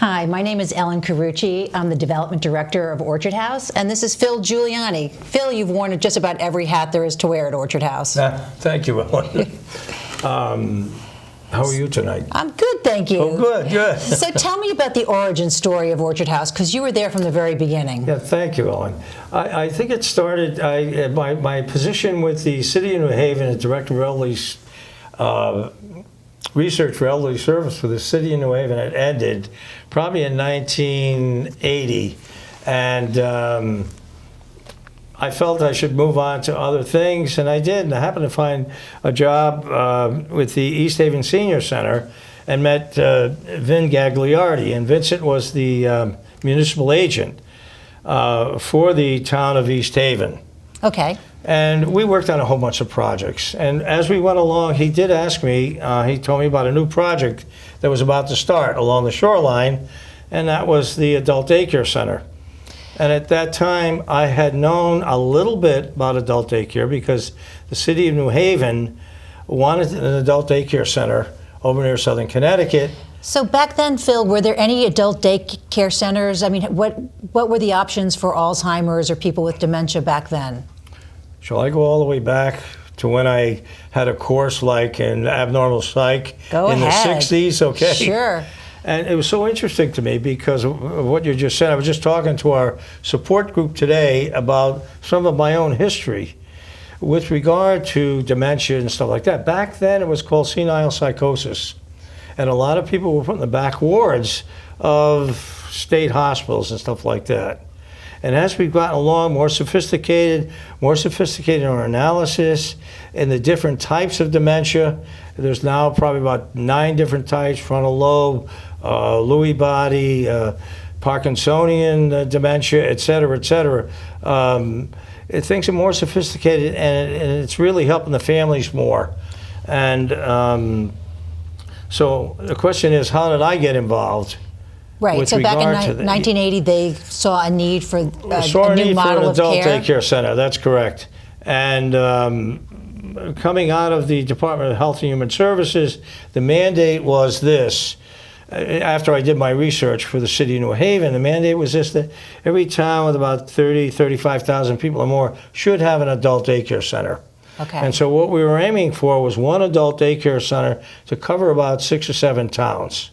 Hi, my name is Ellen Carucci. I'm the Development Director of Orchard House, and this is Phil Giuliani. Phil, you've worn just about every hat there is to wear at Orchard House. Thank you, Ellen. How are you tonight? I'm good, thank you. Oh, good, good. So tell me about the origin story of Orchard House, because you were there from the very beginning. Yeah, thank you, Ellen. I think it started, my position with the City of New Haven as Director of Elderly Research for Elderly Service for the City of New Haven had ended probably in 1980. And I felt I should move on to other things, and I did. And I happened to find a job with the East Haven Senior Center and met Vin Gagliardi. And Vincent was the municipal agent for the town of East Haven. Okay. And we worked on a whole bunch of projects. And as we went along, he did ask me, he told me about a new project that was about to start along the shoreline, and that was the adult daycare center. And at that time, I had known a little bit about adult daycare because the City of New Haven wanted an adult daycare center over near Southern Connecticut. So back then, Phil, were there any adult daycare centers? I mean, what were the options for Alzheimer's or people with dementia back then? Shall I go all the way back to when I had a course like in abnormal psych in the 60s? Okay. Sure. And it was so interesting to me because of what you just said. I was just talking to our support group today about some of my own history with regard to dementia and stuff like that. Back then, it was called senile psychosis. And a lot of people were put in the back wards of state hospitals and stuff like that. And as we've gotten along, more sophisticated in our analysis and the different types of dementia. There's now probably about 9 different types: frontal lobe, Lewy body, Parkinsonian dementia, et cetera, et cetera. Things are more sophisticated, and it's really helping the families more. And so the question is, how did I get involved? Right. So back in 1980, they saw a need for a new model of care. An adult daycare center. That's correct. And coming out of the Department of Health and Human Services, the mandate was this. After I did my research for the City of New Haven, the mandate was this: that every town with about 35,000 people or more should have an adult daycare center. Okay. And so what we were aiming for was one adult daycare center to cover about 6 or 7 towns.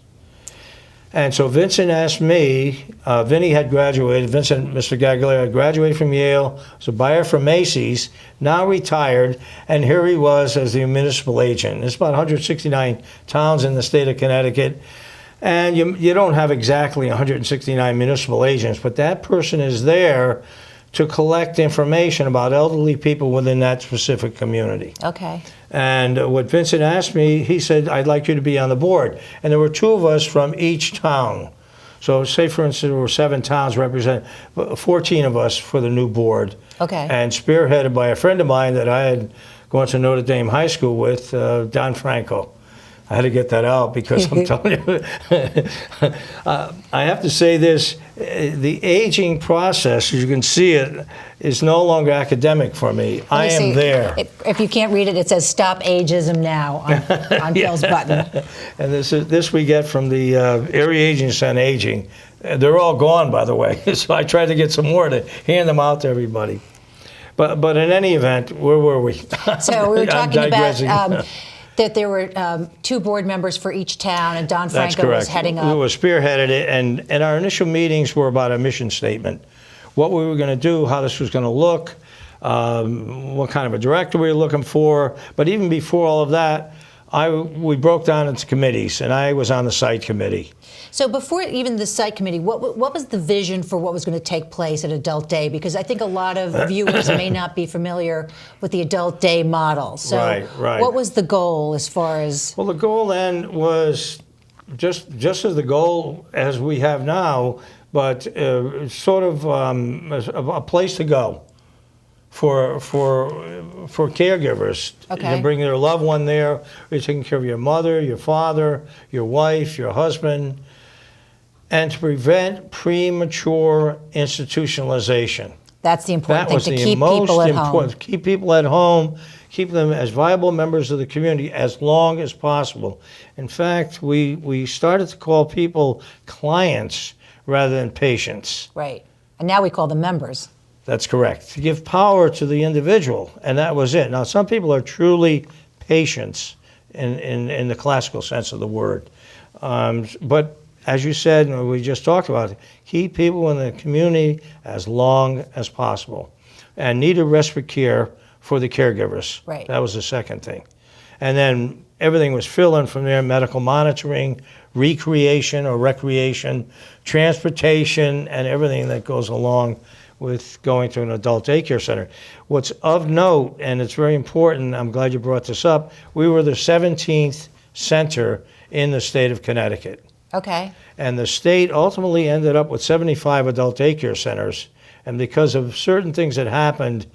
And so Vincent asked me, Vinny had graduated, Mr. Gagliardi had graduated from Yale, was a buyer from Macy's, now retired, and here he was as the municipal agent. There's about 169 towns in the state of Connecticut, and you don't have exactly 169 municipal agents, but that person is there to collect information about elderly people within that specific community. Okay. And what Vincent asked me, he said, I'd like you to be on the board. And there were 2 of us from each town. So say, for instance, there were 7 towns represented, 14 of us for the new board. Okay. And spearheaded by a friend of mine that I had gone to Notre Dame High School with, Don Franco. I had to get that out because I'm telling you, I have to say this, the aging process, as you can see it, is no longer academic for me. I am there. If you can't read it, it says "Stop Ageism Now" on Phil's button. And this we get from the Area Agency on Aging. They're all gone, by the way. So I tried to get some more to hand them out to everybody. But in any event, where were we? So we were talking about that there were 2 board members for each town, and Don Franco was heading up. We were spearheaded it, and our initial meetings were about a mission statement, what we were going to do, how this was going to look, what kind of a director we were looking for. But even before all of that, we broke down into committees, and I was on the site committee. So before even the site committee, what was the vision for what was going to take place at Adult Day? Because I think a lot of viewers may not be familiar with the Adult Day model. So right. What was the goal as far as? Well, the goal then was just as the goal as we have now, but sort of a place to go for caregivers. Okay. To bring their loved one there. You're taking care of your mother, your father, your wife, your husband, and to prevent premature institutionalization. That's the important That thing, was to the keep most people at home. important. Keep people at home, keep them as viable members of the community as long as possible. In fact, we started to call people clients rather than patients. Right. And now we call them members. That's correct. To give power to the individual, and that was it. Now, some people are truly patients in the classical sense of the word. But as you said, and we just talked about, keep people in the community as long as possible. And needed respite care for the caregivers. Right. That was the second thing. And then everything was fill-in from there: medical monitoring, recreation or recreation, transportation, and everything that goes along with going to an adult daycare center. What's of note, and it's very important, I'm glad you brought this up, we were the 17th center in the state of Connecticut. Okay. And the state ultimately ended up with 75 adult daycare centers. And because of certain things that happened,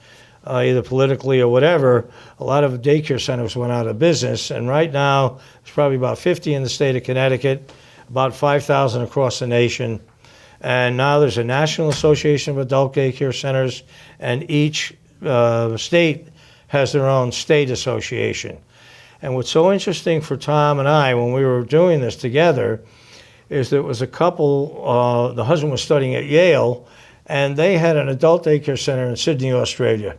either politically or whatever, a lot of daycare centers went out of business. And right now, there's probably about 50 in the state of Connecticut, about 5,000 across the nation. And now there's a National Association of Adult Daycare Centers, and each state has their own state association. And what's so interesting for Tom and I when we were doing this together is there was a couple, the husband was studying at Yale, and they had an adult daycare center in Sydney, Australia.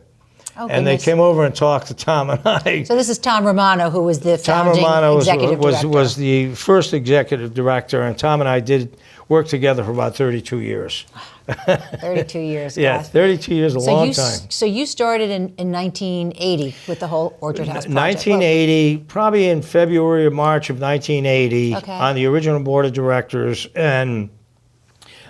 Oh, And they goodness. came over and talked to Tom and I. So this is Tom Romano, who was the Tom founding Romano executive director. was the first executive director, and Tom and I did work together for about 32 years. 32 years. Yeah, gosh. 32 years, a long time. So you started in 1980 with the whole Orchard House project. 1980, probably in February or March of 1980, Okay. on the original board of directors and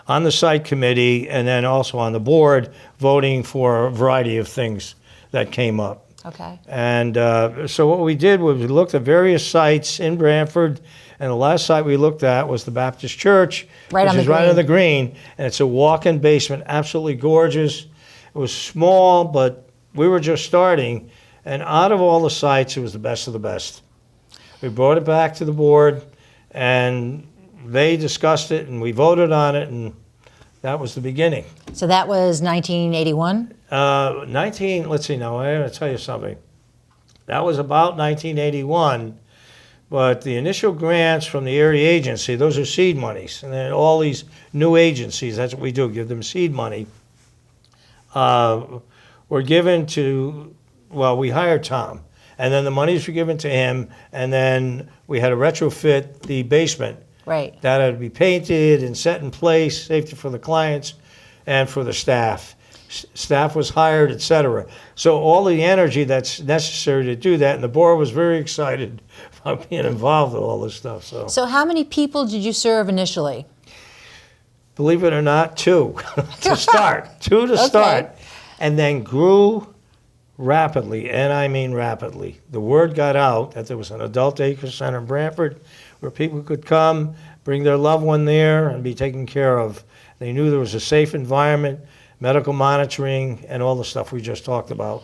on the site committee, and then also on the board, voting for a variety of things that came up. Okay. And so what we did was we looked at various sites in Branford, and the last site we looked at was the Baptist Church, Right which on the is right green. on the green, and it's a walk-in basement, absolutely gorgeous. It was small, but we were just starting, and out of all the sites, it was the best of the best. We brought it back to the board, and they discussed it, and we voted on it, and that was the beginning. So that was 1981? Let's see now, I'm going to tell you something. That was about 1981, but the initial grants from the area agency, those are seed monies, and then all these new agencies, that's what we do, give them seed money, were given to, well, we hired Tom, and then the monies were given to him, and then we had to retrofit the basement. Right. That had to be painted and set in place, safety for the clients and for the staff. Staff was hired, et cetera. So all the energy that's necessary to do that, and the board was very excited about being involved with all this stuff. So So how many people did you serve initially? believe it or not, 2 to start. 2 to Okay. start. And then grew rapidly, and I mean rapidly. The word got out that there was an adult daycare center in Branford where people could come, bring their loved one there, and be taken care of. They knew there was a safe environment, medical monitoring, and all the stuff we just talked about.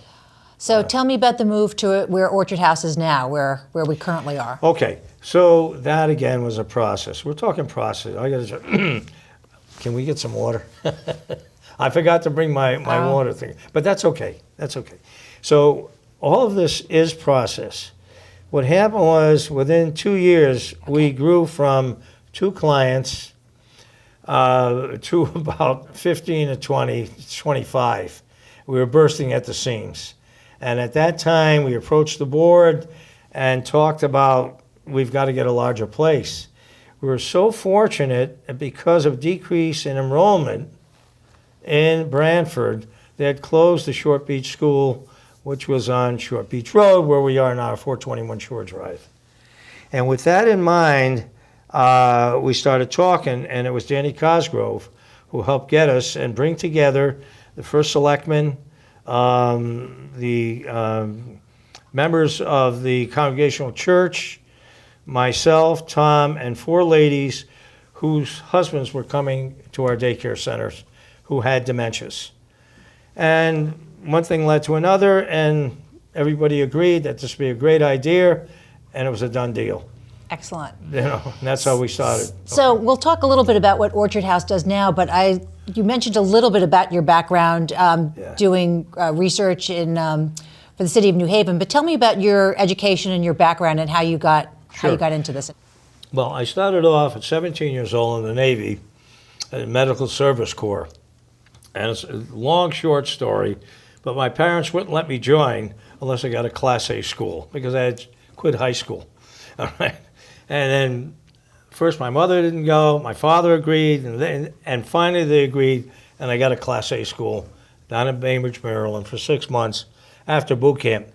So tell me about the move to where Orchard House is now, where we currently are. Okay, so that again was a process. We're talking process. I got to. Can we get some water? I forgot to bring my Oh. water thing, but that's okay. That's okay. So all of this is process. What happened was within 2 years, we grew from 2 clients to about 15 to 20, 25. We were bursting at the seams. And at that time, we approached the board and talked about, we've got to get a larger place. We were so fortunate that because of decrease in enrollment in Branford, they had closed the Short Beach School, which was on Short Beach Road, where we are now, 421 Shore Drive. And with that in mind, we started talking, and it was Danny Cosgrove who helped get us and bring together the first selectman, the members of the Congregational Church, myself, Tom, and 4 ladies whose husbands were coming to our daycare centers who had dementias. And one thing led to another, and everybody agreed that this would be a great idea, and it was a done deal. Excellent. You know, and that's how we started. So we'll talk a little bit about what Orchard House does now, but you mentioned a little bit about your background doing research in for the city of New Haven, but tell me about your education and your background and how you got into this. Well, I started off at 17 years old in the Navy, Medical Service Corps. And it's a long, short story, but my parents wouldn't let me join unless I got a Class A school because I had quit high school. All right. And then first my mother didn't go, my father agreed, and finally they agreed, and I got a Class A school down in Bainbridge, Maryland for 6 months after boot camp.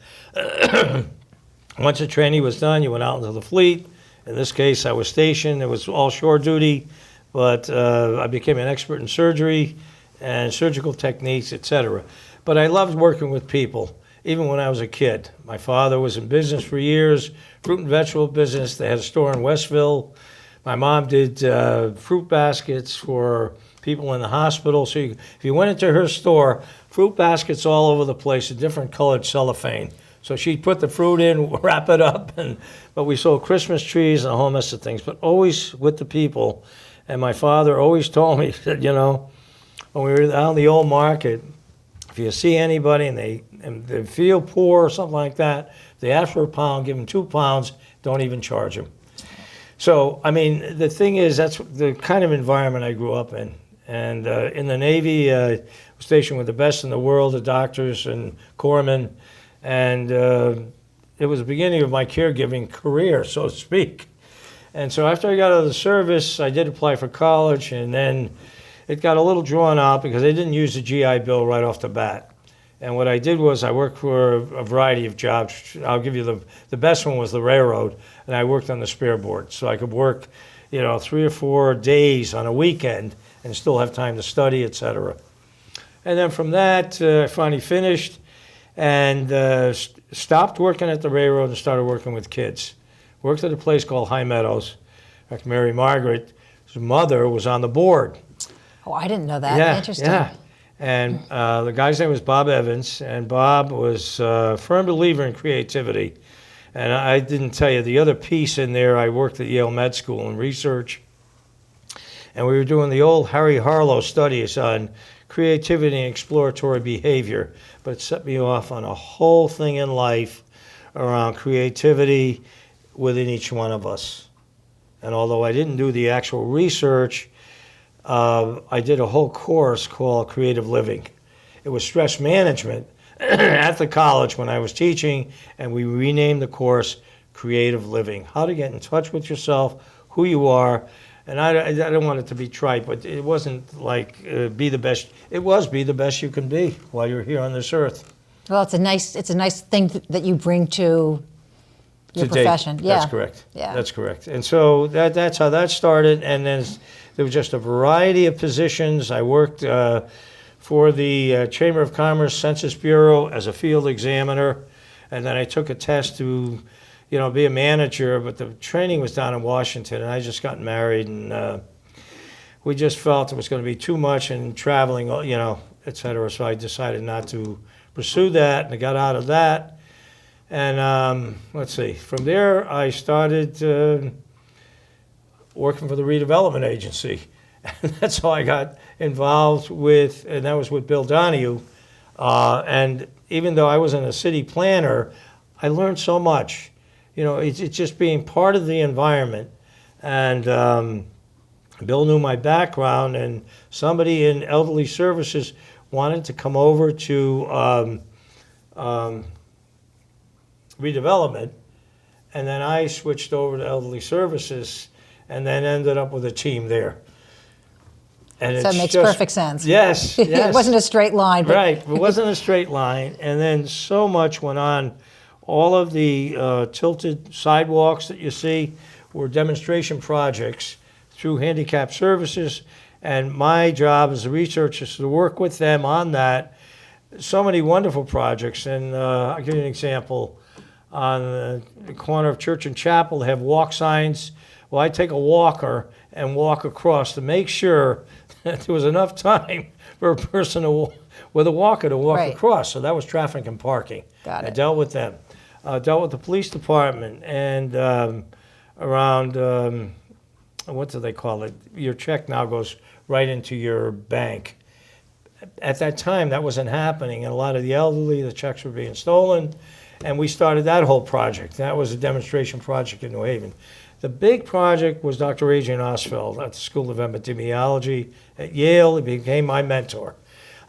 Once the training was done, you went out into the fleet. In this case, I was stationed. It was all shore duty, but I became an expert in surgery and surgical techniques, etc. But I loved working with people, even when I was a kid. My father was in business for years, fruit and vegetable business. They had a store in Westville. My mom did fruit baskets for people in the hospital. So if you went into her store, fruit baskets all over the place, a different colored cellophane. So she'd put the fruit in, wrap it up, but we sold Christmas trees and a whole mess of things, but always with the people. And my father always told me that, when we were out in the old market, if you see anybody and they feel poor or something like that, they ask for a pound, give them 2 pounds, don't even charge them. So, I mean, the thing is, that's the kind of environment I grew up in. And in the Navy, I was stationed with the best in the world, the doctors and corpsmen. And it was the beginning of my caregiving career, so to speak. And so after I got out of the service, I did apply for college, and then it got a little drawn out because they didn't use the GI Bill right off the bat. And what I did was I worked for a variety of jobs. I'll give you the best one was the railroad, and I worked on the spare board. So I could work, 3 or 4 days on a weekend and still have time to study, etc. And then from that, I finally finished and stopped working at the railroad and started working with kids. Worked at a place called High Meadows. In fact, Mary Margaret's mother was on the board. Oh, I didn't know that. Yeah, Interesting. yeah. And the guy's name was Bob Evans, and Bob was a firm believer in creativity. And I didn't tell you, the other piece in there, I worked at Yale Med School in research, and we were doing the old Harry Harlow studies on creativity and exploratory behavior, but it set me off on a whole thing in life around creativity within each one of us. And although I didn't do the actual research, I did a whole course called Creative Living. It was stress management at the college when I was teaching, and we renamed the course Creative Living. How to get in touch with yourself, who you are. And I don't want it to be trite, but it wasn't like be the best. It was be the best you can be while you're here on this earth. Well, it's a nice thing that you bring to your profession. Date. Yeah, that's correct. Yeah, that's correct. And so that's how that started. And then there was just a variety of positions. I worked for the Chamber of Commerce Census Bureau as a field examiner, and then I took a test to be a manager, but the training was down in Washington, and I just got married, and we just felt it was going to be too much and traveling, et cetera. So I decided not to pursue that, and I got out of that. And let's see, from there I started working for the redevelopment agency. And that's how I got involved with, and that was with Bill Donahue. And even though I wasn't a city planner, I learned so much. It's just being part of the environment. And Bill knew my background, and somebody in elderly services wanted to come over to redevelopment. And then I switched over to elderly services and then ended up with a team there. And so it makes perfect sense. Yes, yes. It wasn't a straight line. But right, it wasn't a straight line. And then so much went on. All of the tilted sidewalks that you see were demonstration projects through Handicap Services. And my job as a researcher is to work with them on that. So many wonderful projects. And I'll give you an example. On the corner of Church and Chapel, they have walk signs. Well, I take a walker and walk across to make sure that there was enough time for a person with a walker to walk across. So that was traffic and parking. Got it. I dealt with them. Dealt with the police department and around, what do they call it? Your check now goes right into your bank. At that time, that wasn't happening, and a lot of the elderly, the checks were being stolen, and we started that whole project. That was a demonstration project in New Haven. The big project was Dr. Adrian Osfeld at the School of Epidemiology at Yale. He became my mentor.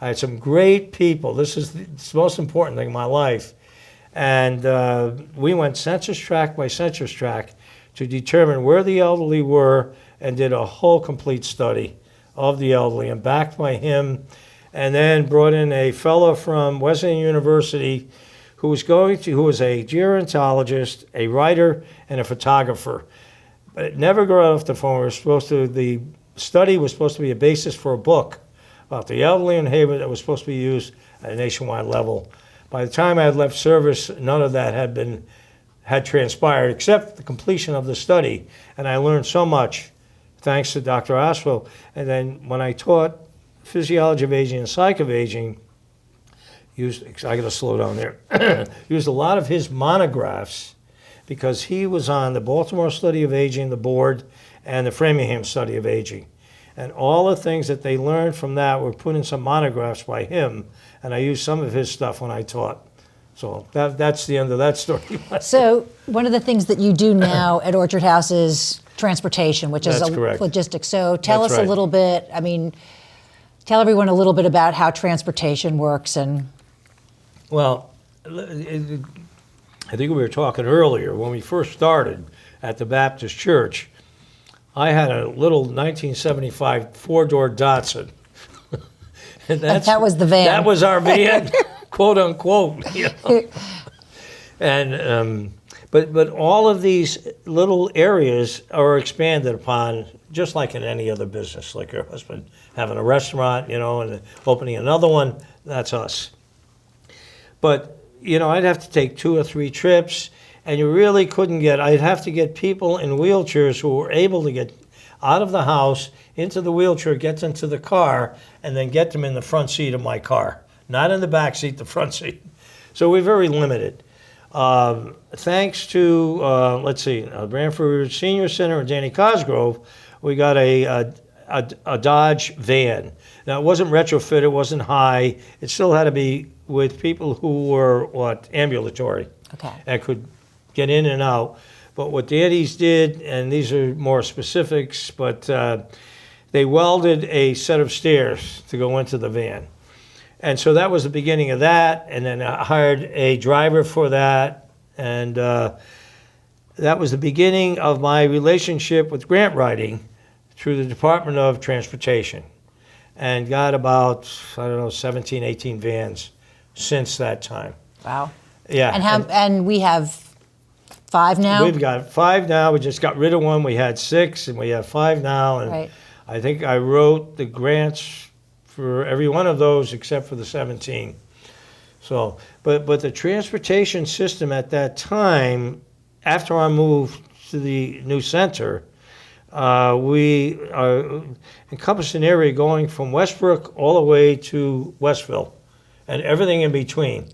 I had some great people. This is the most important thing in my life. And we went census tract by census tract to determine where the elderly were and did a whole complete study of the elderly, and backed by him, and then brought in a fellow from Wesleyan University who was a gerontologist, a writer, and a photographer. But it never got off the phone. The study was supposed to be a basis for a book about the elderly in Haven that was supposed to be used at a nationwide level. By the time I had left service, none of that had transpired, except the completion of the study. And I learned so much thanks to Dr. Oswald. And then when I taught physiology of aging and psych of aging, I got to slow down there, used a lot of his monographs, because he was on the Baltimore Study of Aging, the board, and the Framingham Study of Aging. And all the things that they learned from that were put in some monographs by him, and I used some of his stuff when I taught. So that's the end of that story. So one of the things that you do now at Orchard House is transportation, which is correct. Logistics. So tell That's us right. a little bit, tell everyone a little bit about how transportation works. Well, I think we were talking earlier, when we first started at the Baptist Church, I had a little 1975 four-door Datsun. And that was the van. That was our van, quote unquote. And but all of these little areas are expanded upon, just like in any other business, like your husband having a restaurant, and opening another one. That's us. But I'd have to take 2 or 3 trips, and you really couldn't I'd have to get people in wheelchairs who were able to get out of the house, into the wheelchair, get into the car, and then get them in the front seat of my car. Not in the back seat, the front seat. So we're very limited. Thanks to, Branford Senior Center and Danny Cosgrove, we got a Dodge van. Now, it wasn't retrofit, it wasn't high. It still had to be with people who were, ambulatory. Okay. And could get in and out. But what Danny's did, and these are more specifics, but they welded a set of stairs to go into the van. And so that was the beginning of that, and then I hired a driver for that, and that was the beginning of my relationship with grant writing through the Department of Transportation, and got about, 17, 18 vans since that time. Wow. Yeah. And we have 5 now? We've got 5 now. We just got rid of one. We had 6, and we have 5 now. And right. I think I wrote the grants for every one of those except for the 17. So, but the transportation system at that time, after I moved to the new center, we encompassed an area going from Westbrook all the way to Westville, and everything in between.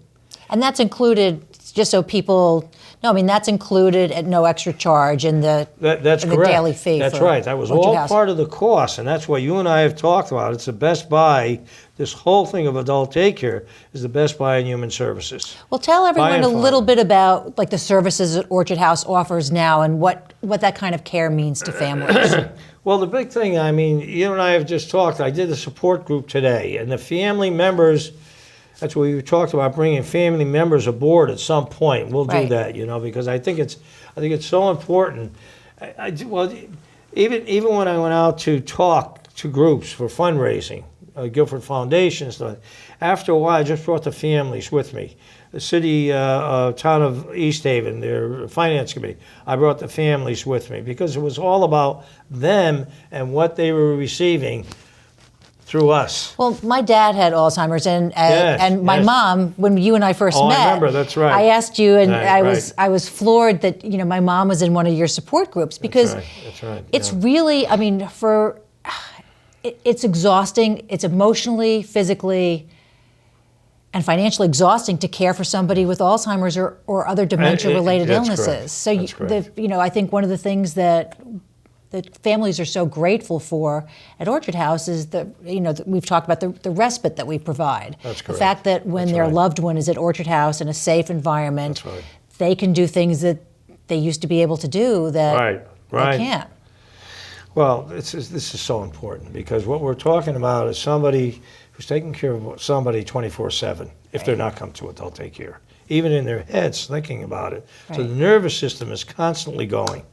And that's included, just so people know, that's included at no extra charge in the That's in correct. the daily fee. That's for right. That was Orchard all House. part of the cost, and that's what you and I have talked about. It's the Best Buy. This whole thing of adult daycare is the Best Buy in human services. Well, tell everyone and a fun. little bit about the services that Orchard House offers now, and what that kind of care means to families. Well, the big thing, you and I have just talked. I did a support group today, and the family members. That's what we talked about, bringing family members aboard at some point. We'll do Right. that, because I think it's so important. Even when I went out to talk to groups for fundraising, Guilford Foundation stuff, after a while I just brought the families with me. The city, town of East Haven, their finance committee, I brought the families with me because it was all about them and what they were receiving through us. Well, my dad had Alzheimer's, and my yes. mom, when you and I first met, I remember, that's right. I asked you, and Right, I was floored that my mom was in one of your support groups, because That's right. it's really, it's exhausting. It's emotionally, physically, and financially exhausting to care for somebody with Alzheimer's or other dementia-related that's illnesses. correct. So That's correct. I think one of the things that the families are so grateful for at Orchard House is that, we've talked about the respite that we provide. That's correct. The fact that when their loved one is at Orchard House in a safe environment, That's right. they can do things that they used to be able to do that Right. they can't. Well, this is so important, because what we're talking about is somebody who's taking care of somebody 24/7 if they're not come to adult daycare, even in their heads thinking about it. So the nervous system is constantly going.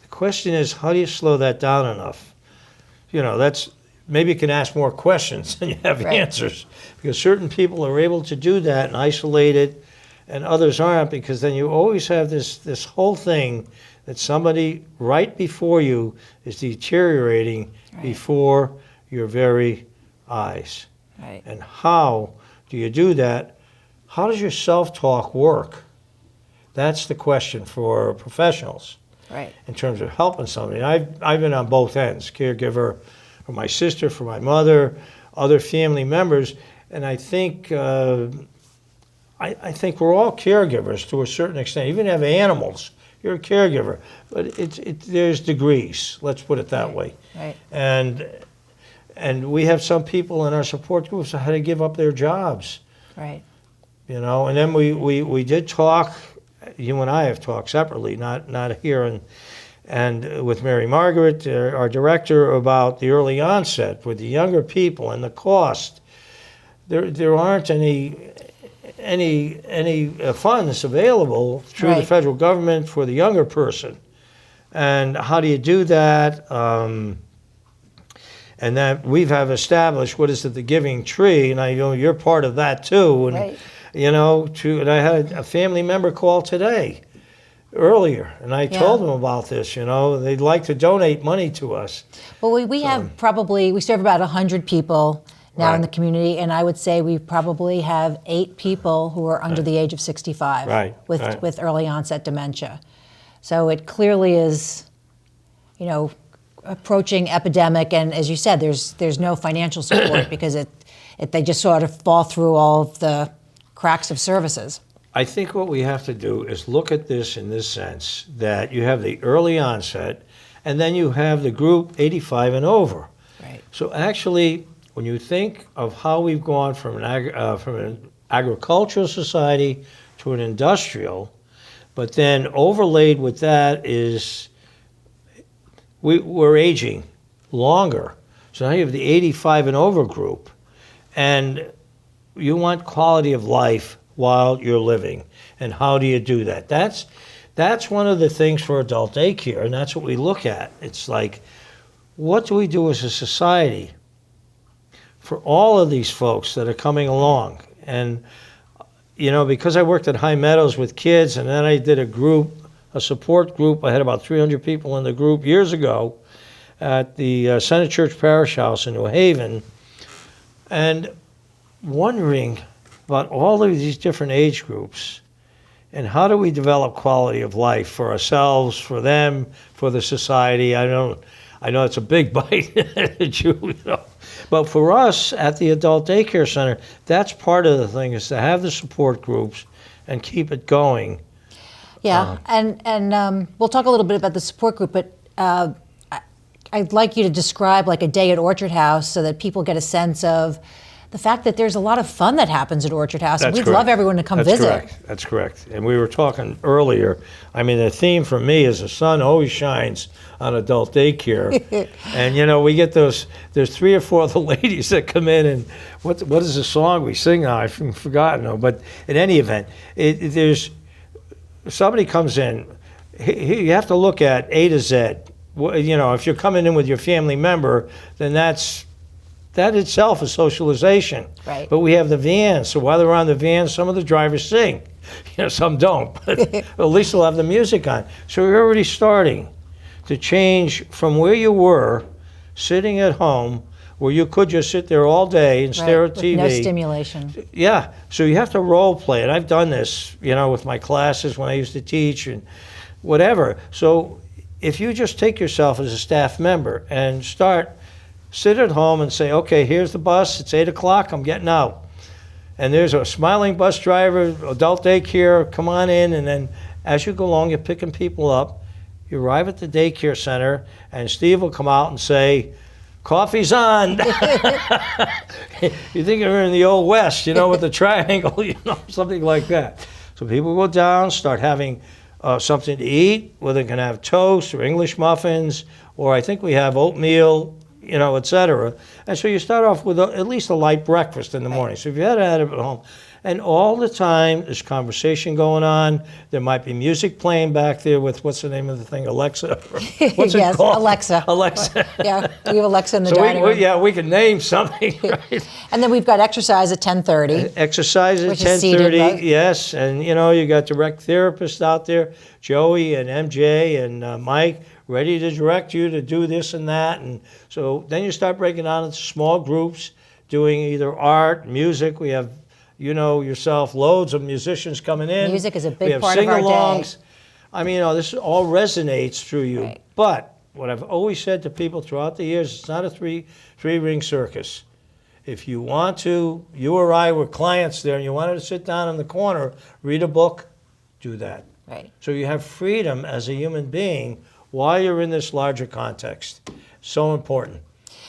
The question is, how do you slow that down enough? That's maybe you can ask more questions than you have answers, because certain people are able to do that and isolate it, and others aren't, because then you always have this whole thing that somebody right before you is deteriorating before your very eyes. Right. And how do you do that? How does your self-talk work? That's the question for professionals. Right. In terms of helping somebody. I've been on both ends, caregiver for my sister, for my mother, other family members, and I think I think we're all caregivers to a certain extent. Even have animals, you're a caregiver, but there's degrees. Let's put it that way. Right. And we have some people in our support groups that had to give up their jobs. Right. And then we did talk. You and I have talked separately, not here, and with Mary Margaret, our director, about the early onset with the younger people and the cost. There aren't any funds available through the federal government for the younger person. And how do you do that? And that we have established, what is it, the Giving Tree, and I know you're part of that too. And, and I had a family member call today, earlier, and I told them about this, they'd like to donate money to us. Well, we have we serve about 100 people now in the community, and I would say we probably have 8 people who are under the age of 65 with early onset dementia. So it clearly is, approaching epidemic, and as you said, there's no financial support because they just sort of fall through all of the cracks of services. I think what we have to do is look at this in this sense, that you have the early onset, and then you have the group 85 and over. Right. So actually, when you think of how we've gone from an agricultural society to an industrial, but then overlaid with that is we're aging longer. So now you have the 85 and over group, and you want quality of life while you're living. And how do you do that? That's one of the things for adult daycare, and that's what we look at. It's like, what do we do as a society for all of these folks that are coming along? And, because I worked at High Meadows with kids, and then I did a support group. I had about 300 people in the group years ago at the Center Church Parish House in New Haven, and wondering about all of these different age groups and how do we develop quality of life for ourselves, for them, for the society. I know it's a big bite at you, but for us at the adult daycare center, that's part of the thing, is to have the support groups and keep it going. Yeah, and we'll talk a little bit about the support group, but I'd like you to describe like a day at Orchard House so that people get a sense of the fact that there's a lot of fun that happens at Orchard House. That's We'd correct. love everyone to come visit. That's correct. And we were talking earlier, the theme for me is the sun always shines on adult daycare. And, we get there's 3 or 4 of the ladies that come in, and what is the song we sing now? I've forgotten. But in any event, there's somebody comes in, you have to look at A to Z. If you're coming in with your family member, then that itself is socialization. Right. But we have the vans, so while they're on the van, some of the drivers sing. Some don't, but at least they'll have the music on. So you're already starting to change from where you were, sitting at home, where you could just sit there all day and stare at TV. No stimulation. Yeah, so you have to role play, and I've done this, with my classes when I used to teach and whatever. So if you just take yourself as a staff member and sit at home and say, okay, here's the bus, it's 8 o'clock, I'm getting out. And there's a smiling bus driver, adult daycare, come on in, and then as you go along, you're picking people up, You arrive at the daycare center, and Steve will come out and say, "Coffee's on." You think you're in the Old West, with the triangle, something like that. So people go down, start having something to eat, whether they can have toast or English muffins, or I think we have oatmeal, etc. And so you start off with at least a light breakfast in the morning. So if you had it at home, and all the time there's conversation going on. There might be music playing back there with, what's the name of the thing, Alexa? What's it called? Alexa. Alexa. Yeah, we have Alexa in the dining room. We can name something, right? And then we've got exercise at 10:30. Exercise at 10:30, yes. And, you got direct therapists out there, Joey and MJ and Mike, ready to direct you to do this and that. And so then you start breaking down into small groups, doing either art, music. We have, yourself, loads of musicians coming in. Music is a big part of our day. We have sing-alongs. I mean, this all resonates through you. Right. But what I've always said to people throughout the years, it's not a three-ring circus. If you want to, you or I were clients there, and you wanted to sit down in the corner, read a book, do that. Right. So you have freedom as a human being while you're in this larger context. So important.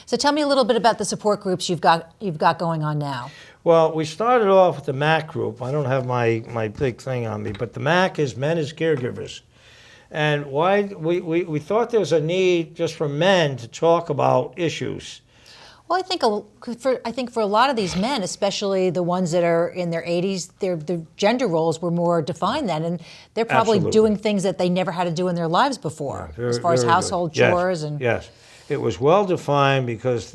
So tell me a little bit about the support groups you've got going on now. Well, we started off with the MAC group. I don't have my big thing on me, but the MAC is Men as Caregivers. And why we thought there was a need just for men to talk about issues. Well, I think for a lot of these men, especially the ones that are in their 80s, their gender roles were more defined then, and they're probably Absolutely. Doing things that they never had to do in their lives before, as far as household chores. Yes, yes. It was well defined because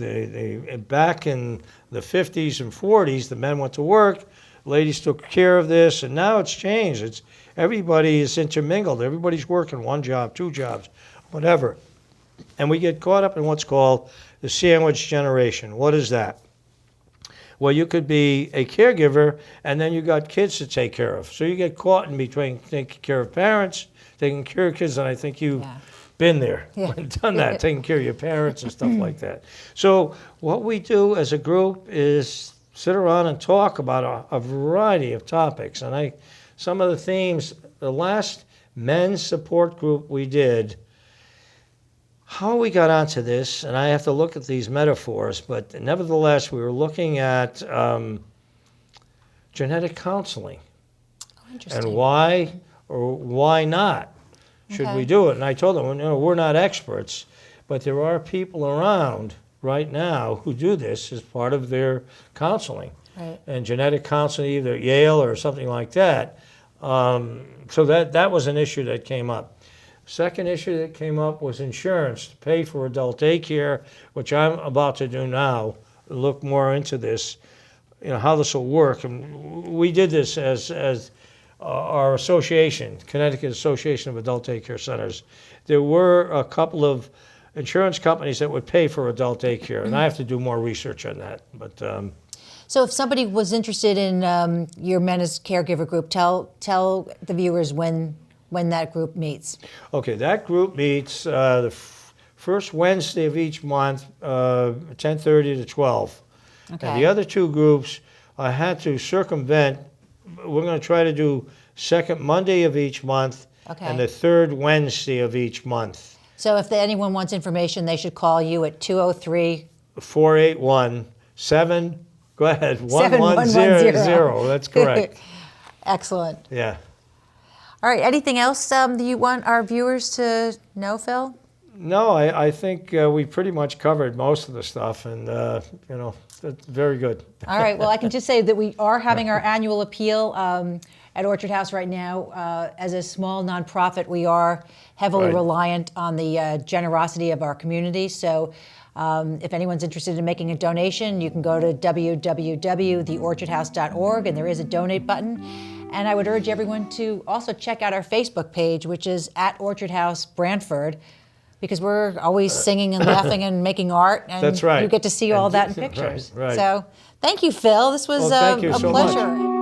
back in the 50s and 40s, the men went to work, ladies took care of this, and now it's changed. Everybody is intermingled. Everybody's working one job, two jobs, whatever. And we get caught up in what's called the sandwich generation. What is that? Well, you could be a caregiver, and then you got kids to take care of. So you get caught in between taking care of parents, taking care of kids, and I think you've been there, done that, taking care of your parents and stuff like that. So what we do as a group is sit around and talk about a variety of topics. And some of the themes, the last men's support group we did, how we got onto this, and I have to look at these metaphors, but nevertheless, we were looking at genetic counseling. Oh, interesting. And why or why not should we do it. And I told them, we're not experts, but there are people around right now who do this as part of their counseling. Right. And genetic counseling, either at Yale or something like that. So that was an issue that came up. Second issue that came up was insurance to pay for adult daycare, which I'm about to do now, look more into this, how this will work. And we did this as our association, Connecticut Association of Adult Daycare Centers. There were a couple of insurance companies that would pay for adult daycare, and I have to do more research on that. But so if somebody was interested in your Men as Caregiver group, tell the viewers when that group meets. Okay, that group meets the first Wednesday of each month, 10:30 to 12. Okay. And the other two groups, I had to circumvent. We're going to try to do second Monday of each month and the third Wednesday of each month. So if anyone wants information, they should call you at 203 481 go ahead, 1100. That's correct. Excellent. Yeah. All right. Anything else that you want our viewers to know, Phil? No, I think we pretty much covered most of the stuff, and that's very good. All right. Well, I can just say that we are having our annual appeal at Orchard House right now. As a small nonprofit, we are heavily reliant on the generosity of our community. So if anyone's interested in making a donation, you can go to www.theorchardhouse.org, and there is a donate button. And I would urge everyone to also check out our Facebook page, which is at Orchard House Brantford, because we're always singing and laughing and making art, and that's right. you get to see all that in pictures. Right. So thank you, Phil. This was thank you a so pleasure. Much.